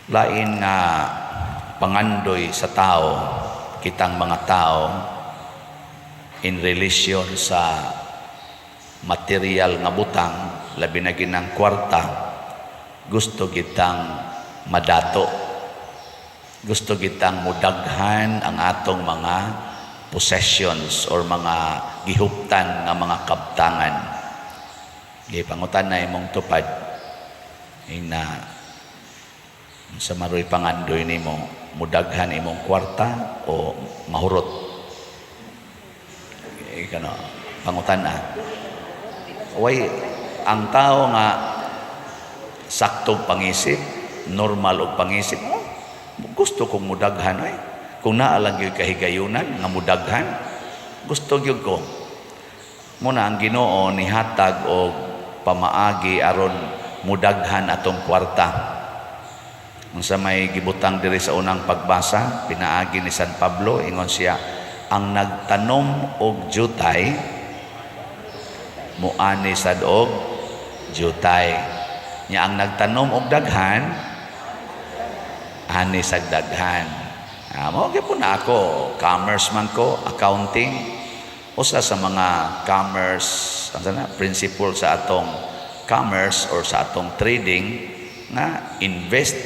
lain nga pangandoy sa tao, kitang mga tao in relation sa material nga butang, labi na ginang kwarta, gusto kitang madato, gusto kitang mudaghan ang atong mga possessions or mga gihuptan nga mga kabtangan. Gipangutan na imong tupad ina sa maroy pangandoy nimo, mudaghan imong kwarta o mahurot. Kano pangutan na. Way ang tao nga saktong pangisip, normal og pangisip, gusto kong mudaghan ay. Kung naalang yung kahigayunan nga mudaghan, gusto gyud ko. Muna ang Ginoo ni hatag og pamaagi aron mudaghan atong kwarta. Unsa may gibutang diri sa unang pagbasa, pinaagi ni San Pablo, ingon siya, ang nagtanom og jutay muani sad og jutay. Nya ang nagtanom og daghan ani sad daghan. Mao gyud na ako, commerce man ko, accounting, usa sa mga commerce, principle sa atong commerce or sa atong trading nga invest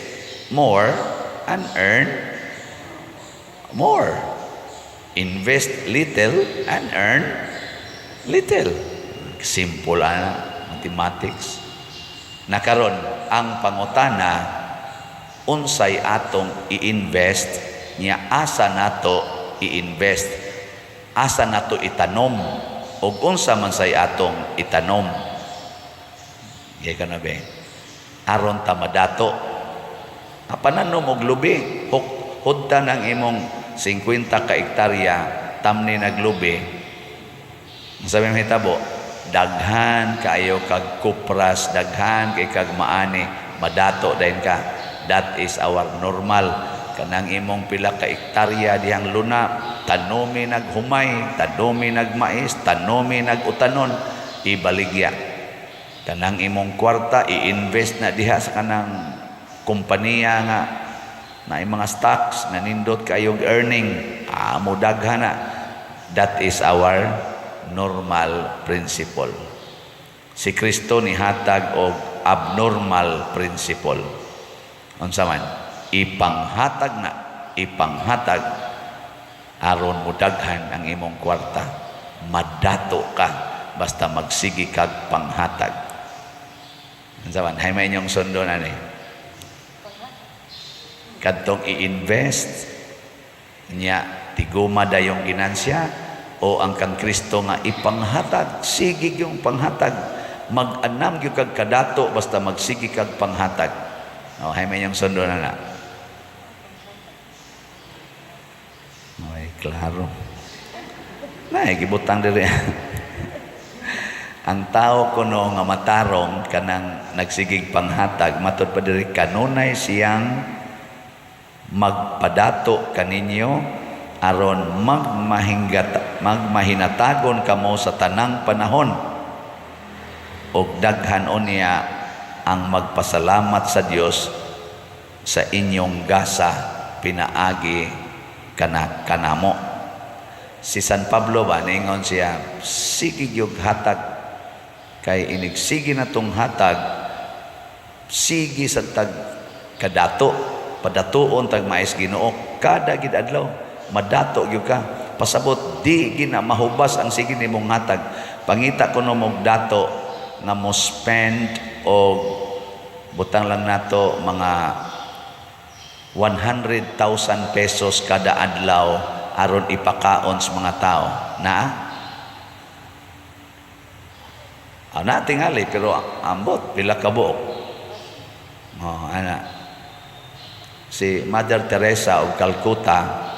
more and earn more. Invest little and earn little. Simple mathematics. Nakaron ang pangutana, unsay atong i-invest, niya asa nato i-invest, asa nato itanom, ug unsa man say atong itanom. Gay ka na be? Aron ta madato. Apananom og lubi, hudta ng imong 50 ka hektarya, tamni naglubi. Sabi mo hitabo, daghan kayo kag kupras, daghan kay kag maani, madato dayon ka. That is our normal. Kanang imong pila ka hektarya dihang luna, tanomi naghumay, tanomi nagmais, tanomi nagutanon, ibaligya. Kanang imong kwarta i-invest na diha sa kanang kompanya nga na mga stocks na nindot kayong earning, mudaghan na. That is our normal principle. Si Kristo ni hatag og abnormal principle. Unsa man? Ipanghatag aron mudaghan ang imong kwarta. Madato ka basta magsigi kag panghatag. Unsa man? Hay may inyong sundo na ni. Kadtong i-invest niya tiguma dayong ginansya o ang kang Kristo nga ipanghatag, sige yung panghatag, mag-anam yung kag kadato basta magsige kag panghatag. Hay may yung sundo na. Ay, klaro. Gibutang diri. Ang tao kuno nga matarong kanang nagsigig panghatag, matud pa diri kanunay siyang magpadato kaninyo aron magmahinatagon kamo sa tanang panahon ug daghan unya ang magpasalamat sa Dios sa inyong gasa pinaagi kanamo. Si San Pablo ba ningon siya, sige gyud hatag kay inigsige na tong hatag, sige sa tag kadato, padatuon tag mais Ginoo kada gid adlaw, madato gyud ka. Pasabot di gina mahubas ang sige nimong hatag. Pangita kuno mog dato nga mo spend og butang lang nato mga 100,000 pesos kada adlaw aron ipakaon sa mga tao na ana tingali pero ambot pila ka buok. Ana si Mother Teresa of Calcutta,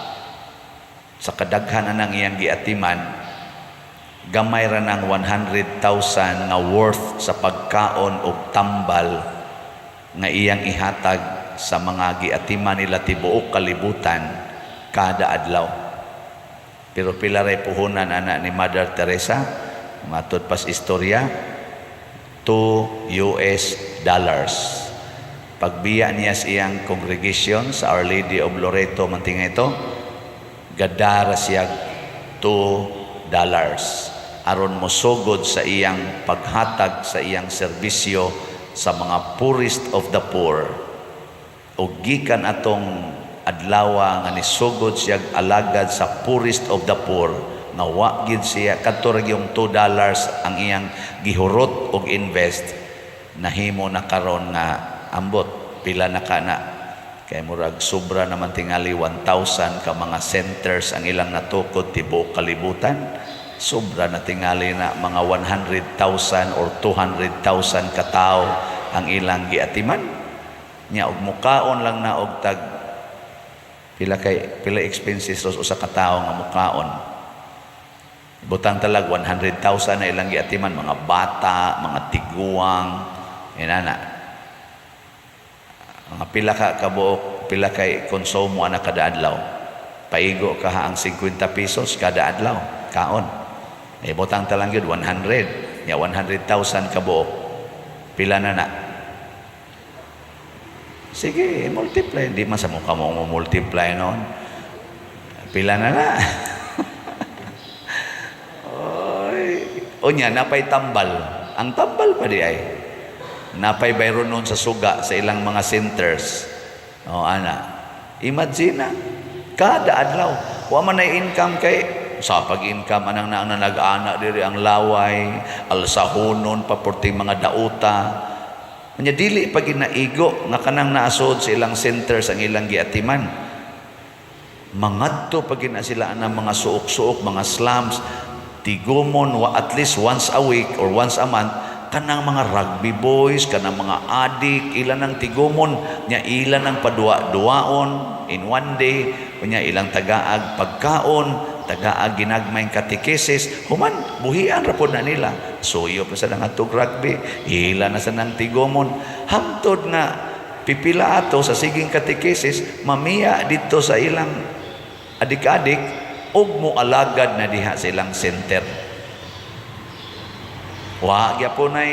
sa kadaghanan ng iyang giatiman, gamay ra ng 100,000 nga worth sa pagkaon og tambal nga iyang ihatag sa mga giatiman nila tibuok kalibutan kada adlaw. Pero pila ray puhunan ana ni Mother Teresa, matud pas istorya, $2. pagbiya niya sa iyang congregation sa Our Lady of Loreto mantinga ito, gadara siya $2 aron mosugod sa iyang paghatag sa iyang serbisyo sa mga poorest of the poor. Ug gikan atong adlaw nga nisugod siya alagad sa poorest of the poor, nga wa gid siya kadto yung $2 ang iyang gihurot og invest, nahimo na karon nga ambot pila na kana kay murag sobra naman tingali 1,000 ka mga centers ang ilang natukod tibuok kalibutan. Sobra na tingali na mga 100,000 or 200,000 ka tawo ang ilang giatiman nya, og mukaon lang na og tag pila expenses usa ka tawo nga mukaon. Butang talag 100,000 na ilang giatiman, mga bata, mga tiguang, inana. Mga pila ka kabuok, pila kay konsumo ana kada adlaw. Paigo ka ang 50 pesos kada adlaw, kaon. Butang talang yun 100, nya 100,000 kabuok. Pila na na. Sige, multiply. Di man sa mukha mo multiply noon. Pila na na. Onya, napay tambal. Ang tambal pa di ay. Napay bayron nun sa suga sa ilang mga centers. O, ana. Imagine na. Kada adlaw. Wa man na income kay sa pag-income anang na nag-ana diri ang laway, alsahonon, paporting mga dauta. Nya dili pag ginaigo nga kanang naasod sa ilang centers ang ilang giatiman. Mangadto pag gina sila ang mga suok-suok, mga slums, tigumon at least once a week or once a month kanang mga rugby boys, kanang mga adik, ilan ang tigumon nya, ilan ang padua-duaon in one day, kunya ilang tagaag pagkaon, tagaag ginagmayng katekesis, human buhian ra pod na nila, suyo pa sa nangatog rugby, ilan na sa nang tigumon, hangtod na pipila ato sa siging katekesis, mamiya dito sa ilang adik-adik og mo alagad na diha sa ilang center. Wa gyapon ay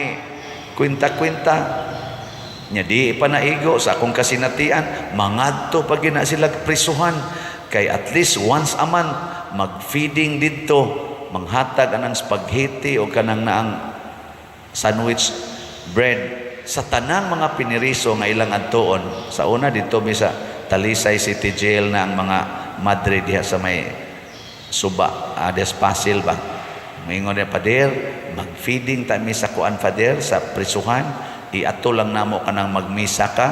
kwenta-kwenta nya di pa naigo sa akong kasinatian, mangadto pag gina sila prisuhan kay at least once a month mag-feeding dito, manghatag anang spaghetti o kanang naang sandwich bread sa tanang mga piniriso nga ilang adtoon. Sa una dito bisa Talisay City Jail na ang mga madre diha sa may suba, Despasil ba? Mingon na pader, mag-feeding tami sa kuan pader sa prisuhan, iato lang namo kanang magmisa ka.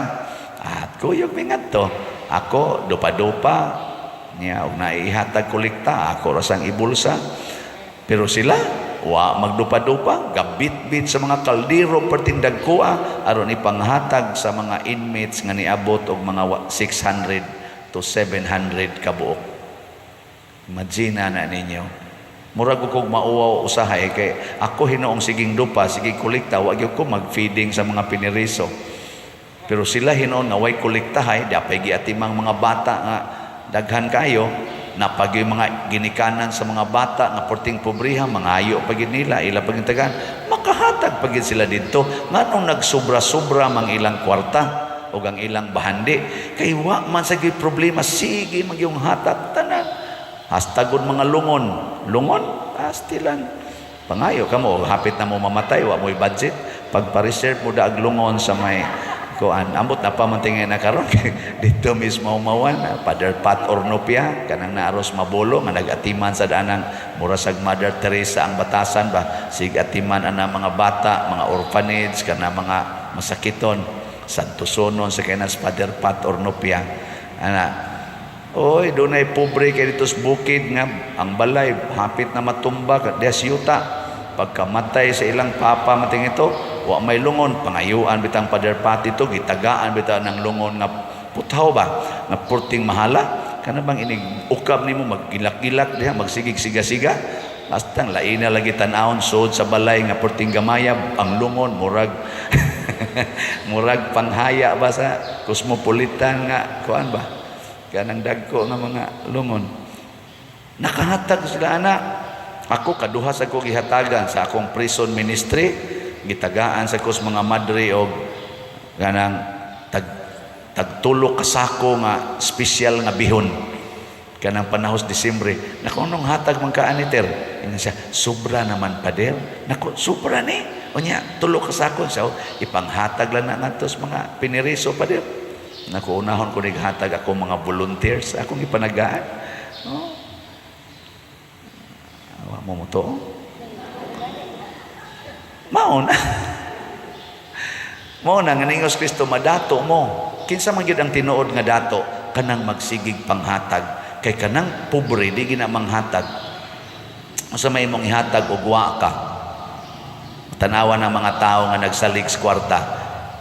At kuyog mingat to, ako dupa-dupa niya og naihatag kolekta, ako rasang ibulsa. Pero sila wa magdupa-dupa, gabit-bit sa mga kaldero perting dagkua aron ipanghatag sa mga inmates nga niabot og mga 600 to 700 kabuok. Imagine na ninyo. Murag ko mauwaw usahay kay ako hinoong siging dupa, siging kolekta, wag ko mag-feeding sa mga piniriso. Pero sila hinoon na way kolektahay, dapay giatimang mga bata nga daghan kayo, napag yung mga ginikanan sa mga bata nga porting pobriha, mga ayo pagid nila, ila pagid tagan, makahatag pagid sila dito. Nganong nagsobra-sobra mang ilang kwarta o ang ilang bahandi, kay wa man sa problema, sige magyong hatag tanan. Hastagod mga lungon, astilan. Pangayo ka mo, hapit na mo mamatay, wa mo'y budget. Pagpa-reserve mo daag lungon sa may kuan. Ambot na pamantingin na karon dito mismo umawan, Father Pat Ornopia, kanang naaros mabulo, nga nag-atiman sa daanang murasag Mother Teresa ang batasan ba, sig-atiman ana mga bata, mga orphanage, kana mga masakiton, santusonon sa kanas Father Pat Ornopia. Ana, oy, doon ay pobre kay dito sa bukid nga ang balay hapit na matumba des yuta, pagkamatay sa ilang papa mating ito wa may lungon, pangayuan bitang Father Pati to, gitagaan bitang ng lungon nga putaw ba nga porting mahala kana bang inig ukab nimo maggilak-gilak diha, magsigig siga-siga hastang lain na lagi tan-awon sud sa balay nga porting gamayab ang lungon murag murag panghaya ba sa cosmopolitan nga kuan ba, kanang dagko nga mga lungon. Nakahatag sila ana. Ako kaduha sa ko gihatagan sa akong prison ministry, gitagaan sa kos mga madre og ganang tag tagtulo ka sako nga special nga bihon kanang panahos Disyembre. Naku, nung hatag man ka aniter, ina siya, sobra naman pader. Naku, sobra ni. Unya, tulo ka sako siya, ipanghatag lang na natos mga piniriso pader. Naku, unahon ko naghatag ako mga volunteers, akong ipanagaan. Oh. Awa mo mo to. Mauna. Mauna nga ningos Kristo madato mo. Kinsa man gyud ang tinuod nga dato kanang magsigig panghatag. Kay kanang pobre di gina manghatag. Usa may imong ihatag og wa ka. Tanawa ng mga tao nga nagsalig sa kwarta.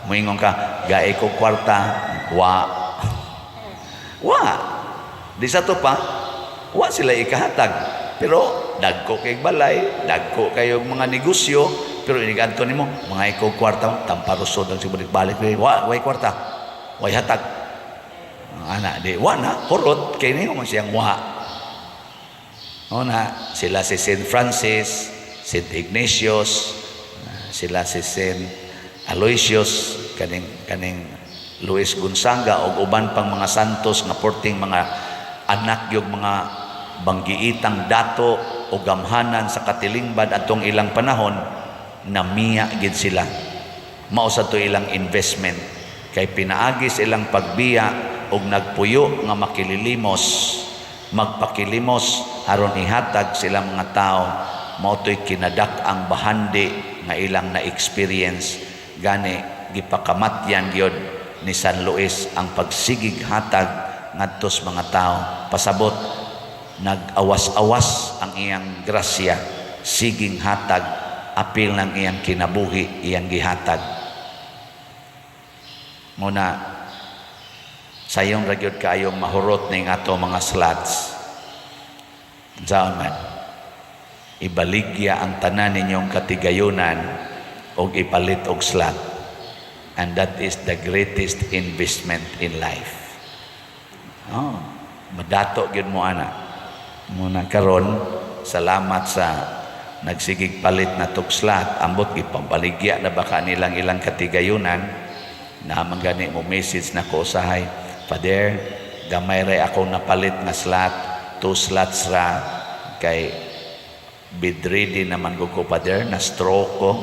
Moingon ka, gae ko kwarta, wa. Wa. Di sa to pa, wa sila ikahatag. Pero dagko kay balay, dagko kayo mga negosyo, pero inigadto nimo, mga ikaw kwarta, tamparusod ang sibalik-balik, wa, way kwarta, way hatag. Anak di wa na hurot kay niyo man siyang wa. Na sila si Saint Francis, Saint Ignatius, sila si Saint Aloysius, kaning Luis Gonzaga ug uban pang mga santos nga porting mga anak yung mga banggiitang dato o gamhanan sa katilingban atong ilang panahon, namiya gid sila. Mao sa to ilang investment kay pinaagi ilang pagbiya og nagpuyo nga makililimos, magpakilimos aron ihatag sila mga tao. Mao to'y kinadak ang bahandi nga ilang na experience gani gipakamatyan gyud ni San Luis ang pagsigig hatag ngadtos mga tao. Pasabot nag-awas-awas ang iyang grasya, siging hatag, apil ng iyang kinabuhi iyang gihatag. Muna sayong ragyod kayong mahurot ning ato mga slots. Diyan man, ibaligya ang tanan ninyong katigayunan o ipalit og slot. And that is the greatest investment in life. Oh, madato gyud mo ana. Muna karon, salamat sa nagsigig palit na tog slot. Ambot gipabaligya na baka nilang ilang katigayunan na manggani mo message na ko usahay. Pader, gamay ray ako napalit nga slot, 2 slots ra kay bedridden naman ko pader, na stroke ko,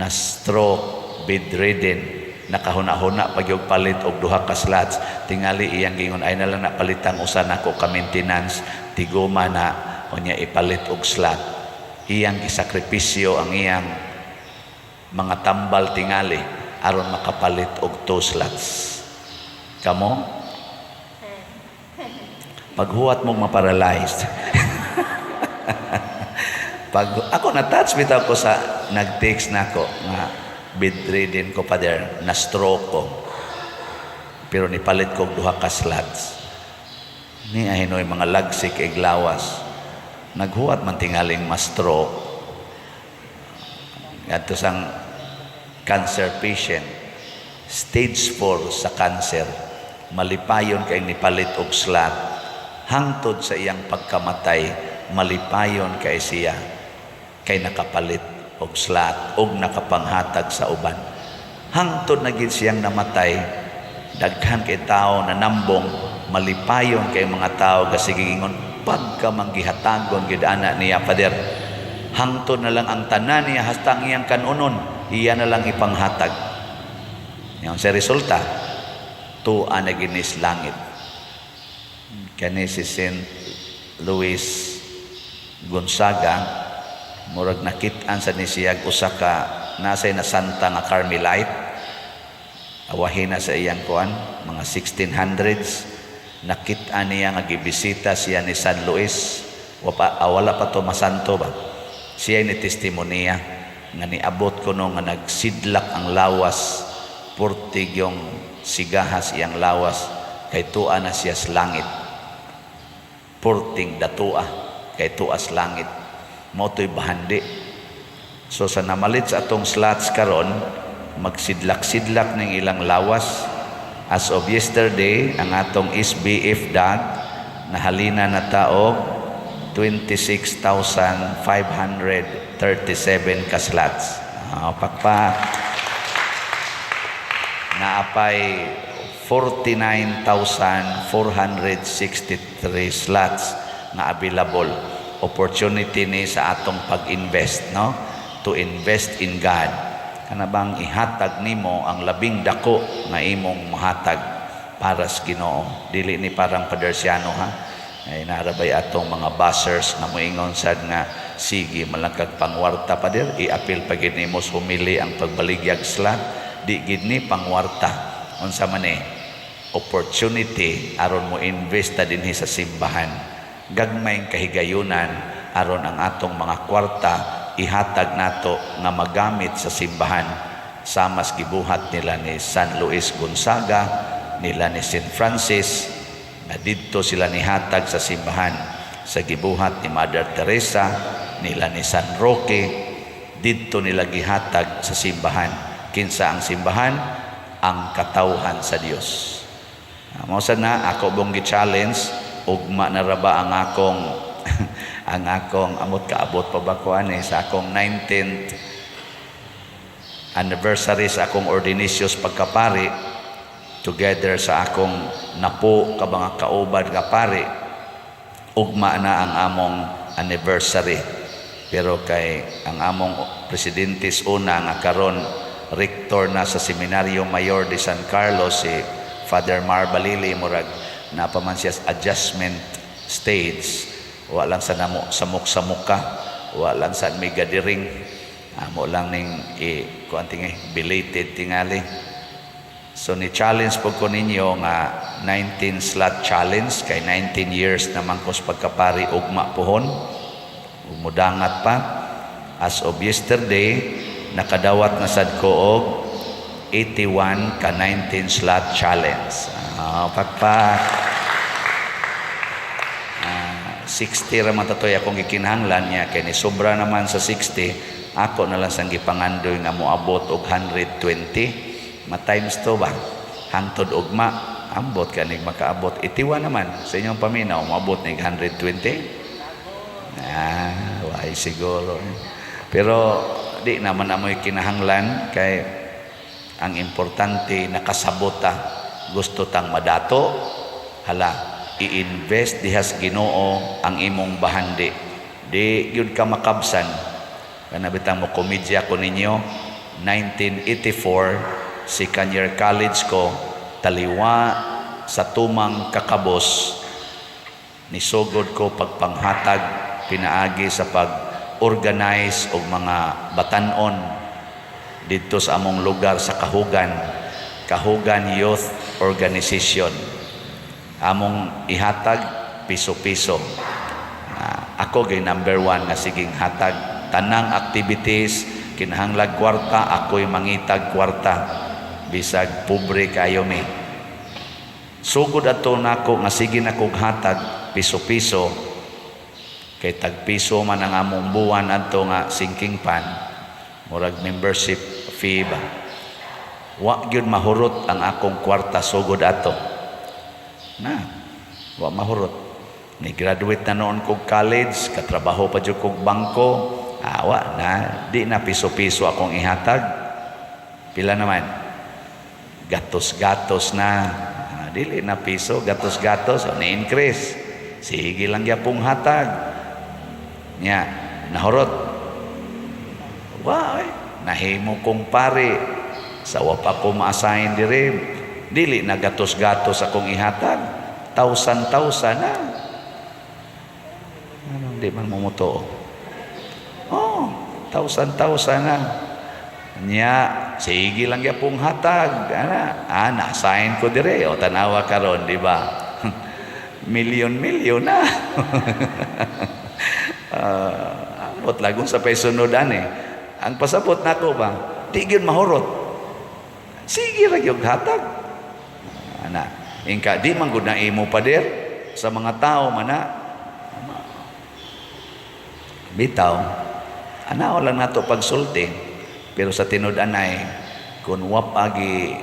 na stroke, bedridden, nakahuna-huna pag yung palit og 2 ka slots. Tingali iyang gingon ay nalang napalitan usa nako ka maintenance, tiguma na unya ipalit og slot. Iyang gisakripisyo ang iyang mga tambal tingali aron makapalit og 2 slots. Kamo? Paghuwat mong maparalyzed. Pag ako na-touch bitaw ko sa nag-text na ako nga bedridden ko pa there, na stroke ko. Pero nipalit ko 2 ka slots. Ni ahinoy mga lagsik ig lawas. Naghuwat man tingaling ma-stroke. Adto sang cancer patient, stage 4 sa cancer. Malipayon kay nipalit og slot. Hangtod sa iyang pagkamatay, malipayon kay siya kay nakapalit og slot og nakapanghatag sa uban. Hangtod na gid siyang namatay, daghan kay tao na nambong, malipayon kay mga tao gasigingon pagka manggihatagon gid ana niya pader. Hangtod na lang ang tanan niya hasta ang iyang kanunon, iya na lang ipanghatag. Yang sa resulta, tuwa na ginis langit. Kani si Saint Luis Gonzaga, murag nakit-an sa nisiyag usa ka nasay na santa nga Carmelite. Awahin na sa iyang kuan, mga 1600s. Nakit-an niya nga gibisita siya ni San Luis. Wala pa to masanto ba? Siya ni testimonya nga niabot ko no nga nagsidlak ang lawas, purtig yung sigahas iyang lawas, kay tuwa na siya sa langit. Purting datua kay tuas langit. Moto'y bahandi. So sa namalit sa atong slots karon, magsidlak-sidlak ng ilang lawas. As of yesterday, ang atong SBF DAG nahalina na tao 26,537 ka slots. Pakpak. na apay 49,463 slots na available. Opportunity ni sa atong pag-invest, no? To invest in God. Kana bang ihatag nimo ang labing dako nga imong mahatag para sa Ginoo. Dili ni parang padersyano, ha? Ay narabay atong mga buzzers na moingon sad nga sige malangkag pangwarta pa dir, i-appeal pa gid nimo sumili ang pagbaligyag slot, di gid ni pangwarta. Unsa man opportunity aron mo invest ta dinhi sa simbahan. Gagmayng kahigayunan aron ang atong mga kwarta ihatag nato nga magamit sa simbahan. Samas gibuhat nila ni San Luis Gonzaga, nila ni St. Francis, na didto sila nihatag sa simbahan. Sa gibuhat ni Mother Teresa, nila ni San Roque, didto nila gihatag sa simbahan. Kinsa ang simbahan? Ang katawhan sa Dios. Mao sad na ako bong gi-challenge, ugma na ra ba ang akong ang akong amot kaabot pa ba ko ani sa akong 19th anniversary sa akong ordinatius pagkapari, together sa akong napo ka mga kaubad nga pari, ugma na ang among anniversary. Pero kay ang among presidentes una nga karon rector na sa Seminaryo Mayor de San Carlos, si Father Mar Balili, murag napaman siya adjustment stage, walang sa namo samok-samok ka, walang sa may gadiring, amo lang ning kuanting belated tingali. So ni challenge po ko ninyo nga 19 slot challenge, kay 19 years naman ko sa pagkapari ugma pohon, umudangat pa. As of yesterday, nakadawat na sad ko og 81 ka 19 slot challenge. Pakpak. 60 ra man tatoy akong gikinahanglan niya, kay ni sobra naman sa 60, ako na lang sang gipangandoy nga moabot og 120. Ma-times to ba? Hangtod ugma, ambot ka nig makaabot. 81 naman sa inyong paminaw, moabot nig 120. Why siguro. Pero di naman amoy kinahanglan, kay ang importante nakasabota, gusto tang madato, hala, i-invest dihas Ginoo ang imong bahandi. Di yun ka makabsan. Kana bitang mo komedya ko ninyo, 1984, second year college ko, taliwa sa tumang kakabos, nisugod ko pagpanghatag, pinaagi sa pag-organize og mga batanon dito sa among lugar sa Kahugan Youth Organization. Among ihatag piso-piso. Ako gay number 1 nga siging hatag. Tanang activities kinahanglag kwarta, ako'y mangitag kwarta. Bisag pobre kayo mi. Sugod ato nako nga sige na kog hatag piso-piso, kay tag piso man ang among buwan adto nga sinking pan, murag membership fee ba. Wa gyud mahurot ang akong kwarta sugod ato. Wa mahurot. Ni graduate na noon kog college, katrabaho pa jud kog bangko. Wa na, di na piso-piso akong ihatag. Pila naman? Gatos-gatos na. Dili na piso, gatos-gatos, ni-increase. Sige lang yapong hatag. Nya, nahurot. Nahimo kong pare. Sawa pa ko ma-assign diri. Dili na gatos-gatos akong ihatag. Tausan-tausan na. Di man mumuto. Tausan-tausan na. Nya, sige lang yapong hatag. Na-assign ko dire. O tanawa karon, di ba? Milyon-milyon na. Ambot lagong sa pesunodan Ang pasabot nako ba, di gyud mahurot. Sige ra gyud hatag. Ingka di man gud na imo pader sa mga tao mana. Bitaw, anaw lang nato pagsulti, pero sa tinud-anay kun wa pagi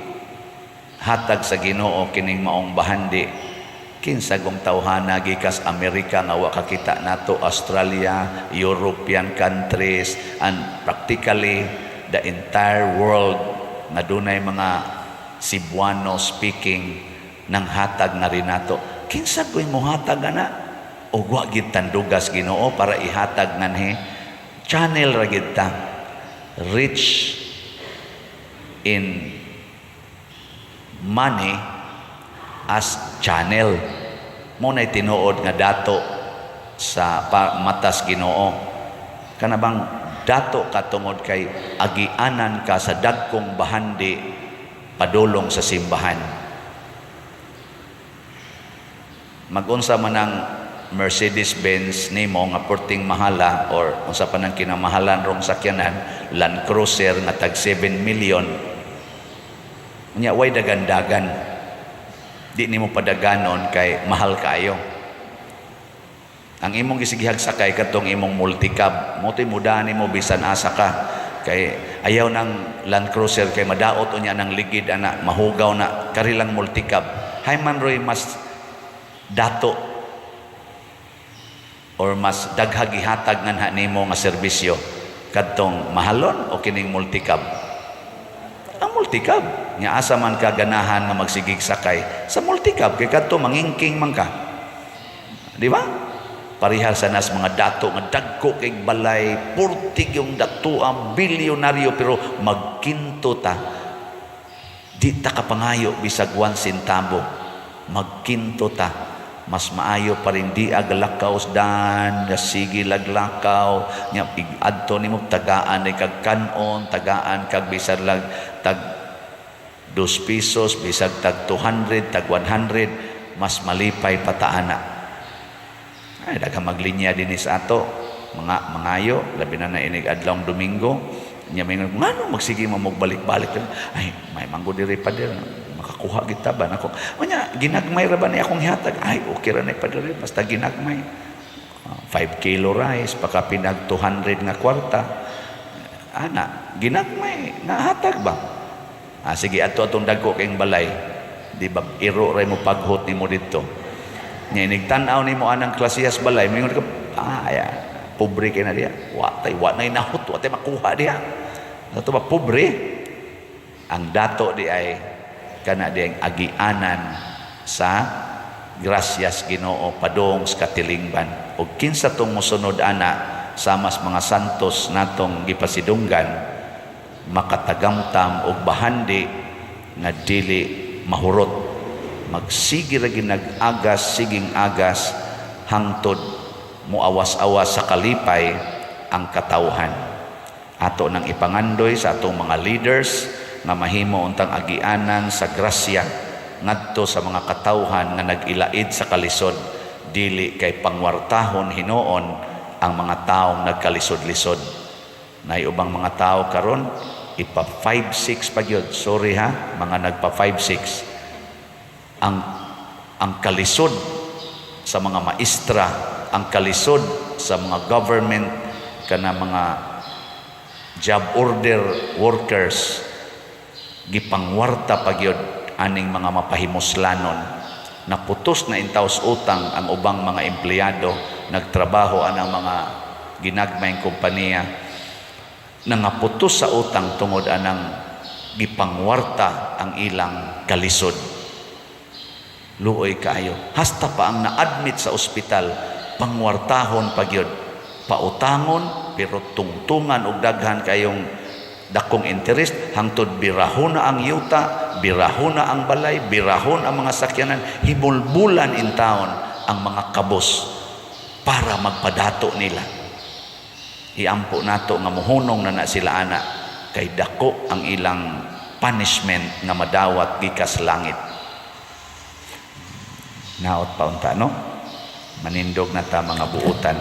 hatag sa Ginoo kining maong bahandi, kinsa gong tawhana gikas Amerika nga wa kakita nato, Australia, European countries, and practically the entire world na dunay mga Cebuano speaking ng hatag na rin nato. Kinsa ko'y mo hatag na? O wa gid tandugas Ginoo para ihatag nganhi. Channel ra gid ta. Rich in money as channel. Mo na'y tinuod nga dato sa matas Ginoo. Kanabang dato ka tungod kay agianan ka sa dagkong bahandi padulong sa simbahan. Magunsa man ang Mercedes-Benz nimo nga perting mahala or unsa pa nang kinamahalan rong sakyanan, Land Cruiser nga tag 7 million. Nya way dagandagan. Di nimo padaganon kay mahal kayo. Ang imong gisigihag sakay katong imong multicab, mo mudahan nimo bisan asa ka kay ayaw ng Land Cruiser kay madaot unya ng ligid ana mahugaw na karilang multicab. Hay man roy mas dato or mas daghag ihatag nga nimo nga serbisyo kadtong mahalon o kining multicab. Ang multicab nya asa man ka ganahan nga magsigig sakay sa multicab kay kadto mangingking man ka. Di ba? Parihal sa nas mga dato nga dagko kay balay, purtig yung datuang bilyonaryo pero magkinto ta. Di ta kapangayo bisag 1 centavo. Magkinto ta. Mas maayo pa rin di aglakaw dan, sige laglakaw, nya adto nimo tagaan ay kag kanon, tagaan kag bisag lag tag 2 pesos, bisag tag 200, tag 100, mas malipay pataana. Ay daghang maglinya dinhi sa ato mga mangayo labi na inig adlawng Domingo nya mingon ngano magsige mo magbalik-balik ay may manggo diri pa dir makakuha kita ba nako unya ginagmay ra ba ni akong hihatag ay okay ra na pa diri basta ginagmay 5 kilo rice paka pinag 200 nga kwarta ana ginagmay nahatag ba sige adto atong dagko kayong balay di ba iro ra mo paghot nimo didto. Nya inigtan-aw nimo anang klasiyas balay mingon ka pobre kay na diya wa nay nahut wa tay makuha diya ato ba pobre ang dato di ay kana di ang agianan sa grasyas Ginoo padong sa katilingban ug kinsa tong mosunod ana samas mga santos natong gipasidunggan makatagamtam og bahandi nga dili mahurot magsige ra ginag-agas siging agas hangtod muawas-awas sa kalipay ang katawhan. Ato nang ipangandoy sa atong mga leaders nga mahimo untang agianan sa grasya ngadto sa mga katawhan nga nag-ilaid sa kalisod dili kay pangwartahon hinoon ang mga taong nagkalisod-lisod. Nay ubang mga tao karon ipa 5-6 pagyud sorry ha mga nagpa 5-6 ang kalisod sa mga maestra, ang kalisod sa mga government kana mga job order workers gipangwarta pagyod aning mga mapahimuslanon naputos na intaws utang ang ubang mga empleyado nagtrabaho anang mga ginagmayng kompanya nangaputos sa utang tungod anang gipangwarta ang ilang kalisod. Luoy kaayo hasta pa ang na-admit sa ospital pangwartahon pagyod pautangon pero tungtungan og daghan kayong dakong interest hangtod birahon na ang yuta birahon na ang balay birahon ang mga sakyanan hibulbulan in town ang mga kabos para magpadato nila iampo nato nga mohunong na sila ana kay dako ang ilang punishment nga madawat gikas langit. Naot pa unta no manindog na ta mga buutan